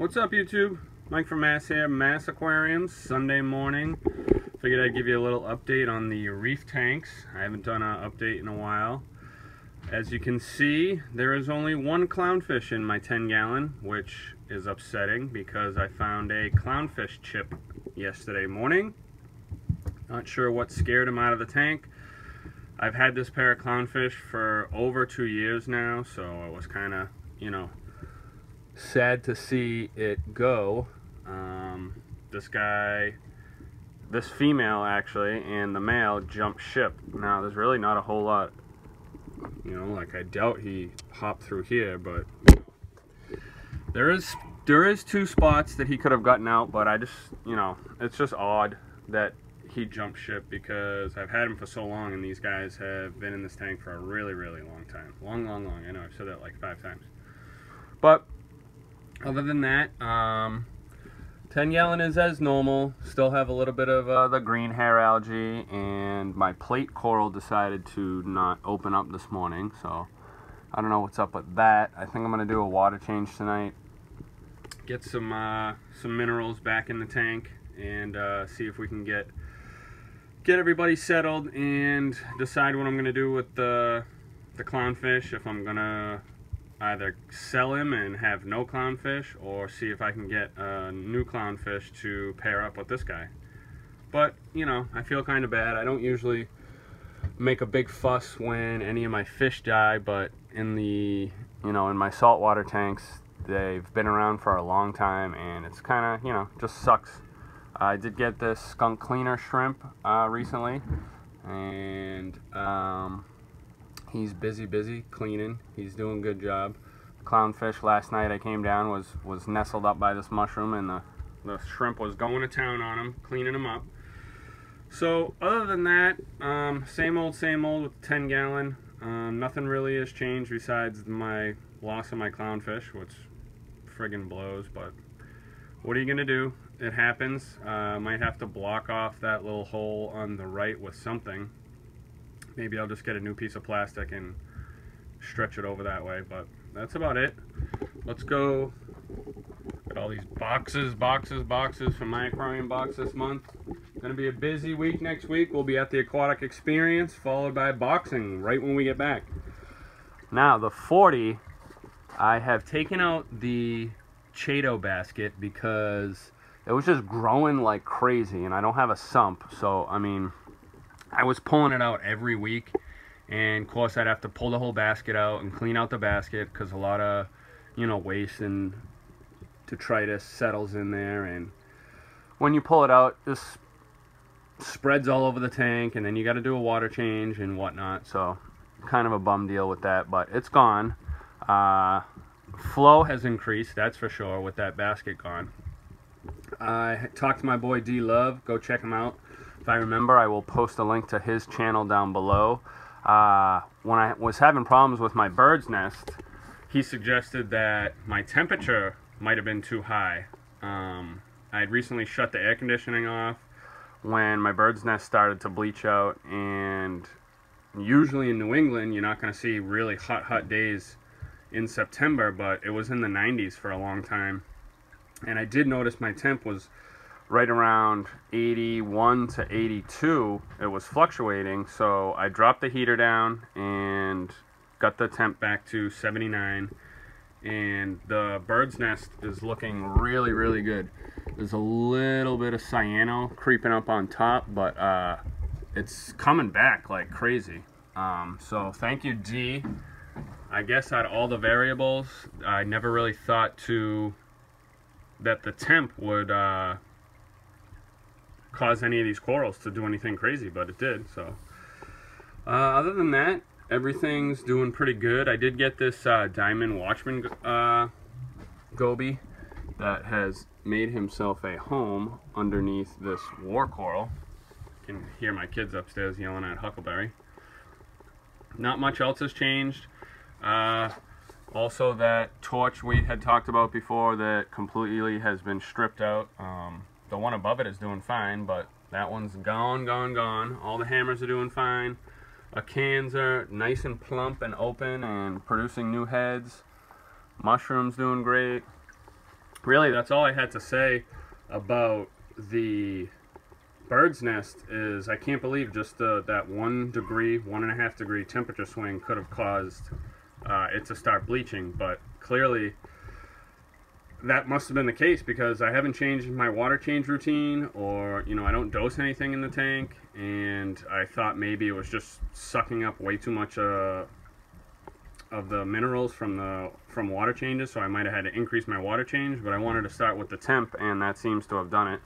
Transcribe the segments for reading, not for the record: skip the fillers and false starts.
What's up, YouTube? Mike from Mass here, Mass Aquariums, Sunday morning. Figured I'd give you a little update on the Reef tanks. I haven't done an update in a while. As you can see, there is only one clownfish in my 10-gallon, which is upsetting because I found a clownfish chip yesterday morning. Not sure what scared him out of the tank. I've had this pair of clownfish for over 2 years now, so it was kind of, sad to see it go. This female actually, and the male jumped ship. Now there's really not a whole lot, like I doubt he hopped through here, but there is 2 spots that he could have gotten out, but I just, it's just odd that he jumped ship because I've had him for so long, and these guys have been in this tank for a really, really long time. Long. I know I've said that like 5 times. But other than that, 10-gallon is as normal. Still have a little bit of the green hair algae, and my plate coral decided to not open up this morning, so I don't know what's up with that. I think I'm going to do a water change tonight, get some minerals back in the tank, and see if we can get everybody settled and decide what I'm going to do with the clownfish, if I'm going to either sell him and have no clownfish, or see if I can get a new clownfish to pair up with this guy. But, I feel kind of bad. I don't usually make a big fuss when any of my fish die, but in the, in my saltwater tanks, they've been around for a long time, and it's kind of, just sucks. I did get this skunk cleaner shrimp recently, and he's busy cleaning. He's doing a good job. Clownfish last night I came down was nestled up by this mushroom, and the shrimp was going to town on him, cleaning him up. So other than that, same old with the 10-gallon. Nothing really has changed besides my loss of my clownfish, which friggin' blows, but what are you gonna do? It happens. Might have to block off that little hole on the right with something. Maybe I'll just get a new piece of plastic and stretch it over that way, but that's about it. Let's go get all these boxes from my Aquarium Box this month. Gonna be a busy week next week. We'll be at the Aquatic Experience, followed by boxing right when we get back. Now, the 40, I have taken out the Chaeto basket because it was just growing like crazy, and I don't have a sump, so I was pulling it out every week, and of course I'd have to pull the whole basket out and clean out the basket because a lot of, waste and detritus settles in there, and when you pull it out, this spreads all over the tank, and then you got to do a water change and whatnot, so kind of a bum deal with that, but it's gone. Flow has increased, that's for sure, with that basket gone. I talked to my boy D-Love. Go check him out. If I remember, I will post a link to his channel down below. When I was having problems with my bird's nest, he suggested that my temperature might have been too high. I had recently shut the air conditioning off when my bird's nest started to bleach out, and usually in New England, you're not going to see really hot days in September, but it was in the 90s for a long time. And I did notice my temp was right around 81 to 82. It was fluctuating, so I dropped the heater down and got the temp back to 79. And the bird's nest is looking really, really good. There's a little bit of cyano creeping up on top, but it's coming back like crazy. So thank you, D. I guess out of all the variables, I never really thought that the temp would cause any of these corals to do anything crazy, but it did. So other than that, everything's doing pretty good. I did get this Diamond Watchman goby that has made himself a home underneath this war coral. You can hear my kids upstairs yelling at Huckleberry. Not much else has changed. Also, that torch we had talked about before that completely has been stripped out. The one above it is doing fine, but that one's gone. All the hammers are doing fine. Our cans are nice and plump and open and producing new heads. Mushrooms doing great. really, that's all I had to say about the bird's nest. Is I can't believe just that 1 degree, 1.5 degree temperature swing could have caused it to start bleaching. But clearly that must have been the case, because I haven't changed my water change routine, or I don't dose anything in the tank, and I thought maybe it was just sucking up way too much of the minerals from water changes, so I might have had to increase my water change. But I wanted to start with the temp, and that seems to have done it.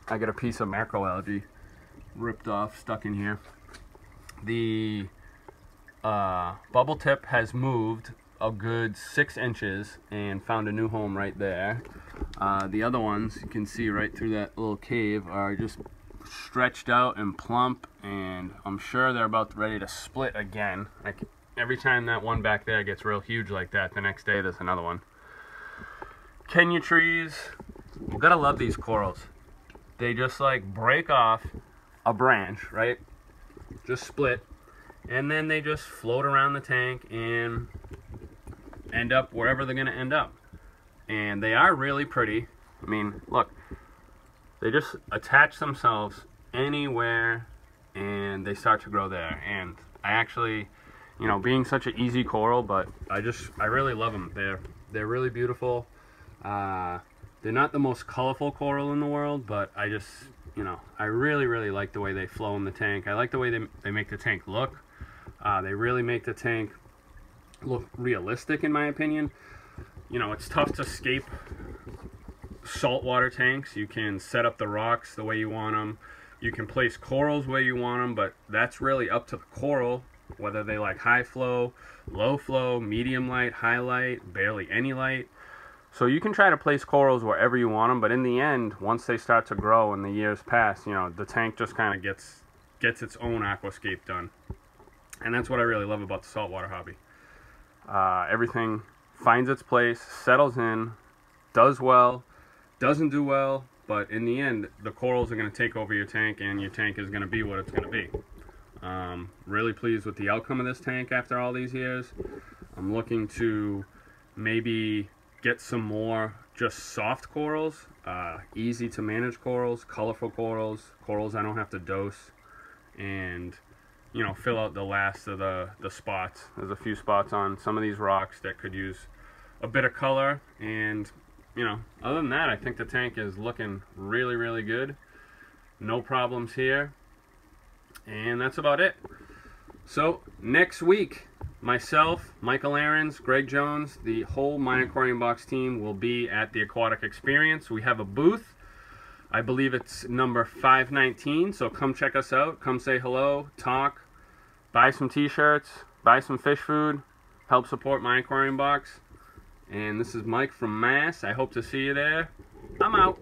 I got a piece of macroalgae ripped off, stuck in here. The bubble tip has moved a good 6 inches and found a new home right there. The other ones, you can see right through that little cave, are just stretched out and plump, and I'm sure they're about ready to split again. Every time that one back there gets real huge like that, the next day there's another one. Kenya trees, you gotta love these corals. They just like break off a branch, right? Just split, and then they just float around the tank and end up wherever they're gonna end up. And they are really pretty. I mean, look, they just attach themselves anywhere and they start to grow there. And I actually, being such an easy coral, but I really love them. They're really beautiful. They're not the most colorful coral in the world, but I just, I really like the way they flow in the tank. I like the way they make the tank look. They really make the tank look realistic, in my opinion. It's tough to escape saltwater tanks. You can set up the rocks the way you want them. You can place corals where you want them, but that's really up to the coral, whether they like high flow, low flow, medium light, high light, barely any light. So you can try to place corals wherever you want them, but in the end, once they start to grow and the years pass, the tank just kind of gets its own aquascape done. And that's what I really love about the saltwater hobby. Everything finds its place, settles in, does well, doesn't do well, but in the end, the corals are going to take over your tank, and your tank is going to be what it's going to be. Really pleased with the outcome of this tank after all these years. I'm looking to maybe get some more just soft corals, easy to manage corals, colorful corals, corals I don't have to dose, and fill out the last of the spots. There's a few spots on some of these rocks that could use a bit of color, and other than that, I think the tank is looking really good. No problems here, and that's about it. So next week, myself, Michael Ahrens, Greg Jones, the whole My Aquarium Box team will be at the Aquatic Experience. We have a booth. I believe it's number 519, so come check us out. Come say hello, talk, buy some t-shirts, buy some fish food, help support My Aquarium Box. And this is Mike from Mass. I hope to see you there. I'm out.